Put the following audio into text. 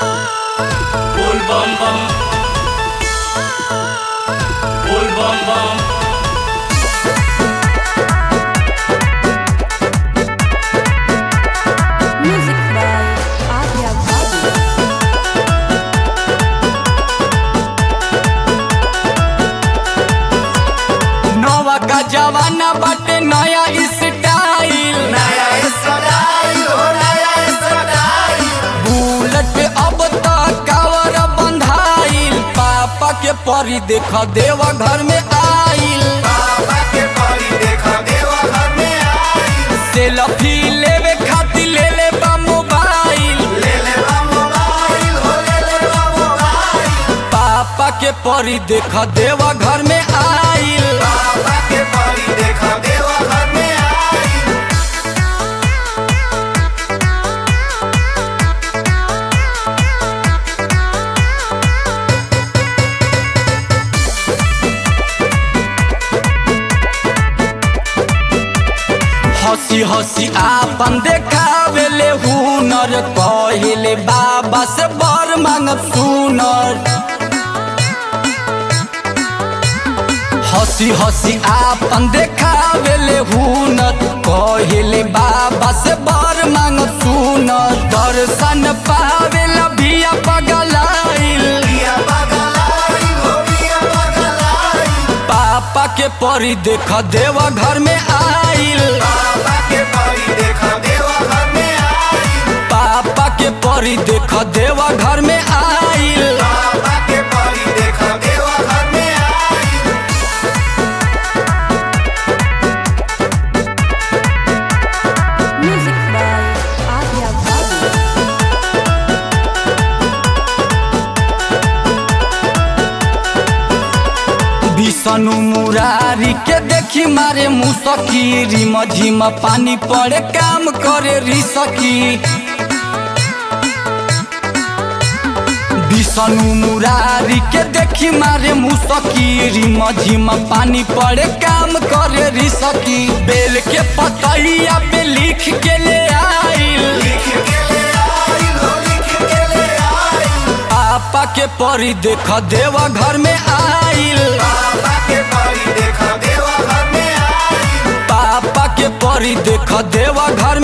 बोल बम बम, बोल बम बम। Music by Arya Babu. नवा का जमाना बाटे नया स्टाइल, नया स्टाइल हो नया स्टाइल। बुलेट पे अब तक कावर बंधाइल। पापा के परी देख देवा घर में आइल। बाबा के परी देखा देवा घर में आई। सेल्फी लेवे खातिर ले ले बा मोबाइल। ले ले बा मोबाइल हो ले ले बा मोबाइल। पापा के परी देख देवा घर में आइल। बाबा के परी देखा देवा घर में आई। हंसी हंसी आपन देखावेले हुनर। कहले बाबा से बर मांगब सुनर। हंसी हंसी आपन देखावेले हुनर। कहले बाबा से बर मांगब सुनर। दर्शन पावेला भिया पगलाइल। पिया बगलाई हो पिया बगलाई। पापा के परी देख देवा घर में आइल। बाबा के परी देखा देवा घर में आई। पापा के परी देख देवा घर में आइल। बाबा के परी देखा देवा घर में आई। Music by Arya Babu. Vishnu Murari के देखी मारे मुसकी। रिम झिम पानी पड़े काम करे रिसकी। विष्णु मुरारी के देखी मारे मुसकी। रिम झिम पानी पड़े काम करे रिसकी। बेल के पतैया पे लिख के ले आइल। लिख के ले आई हो लिख के ले आई। पापा के परी देख देवा घर में आइल। बाबा के परी देखा देवा घर में आई। पापा के परी देख देवा घर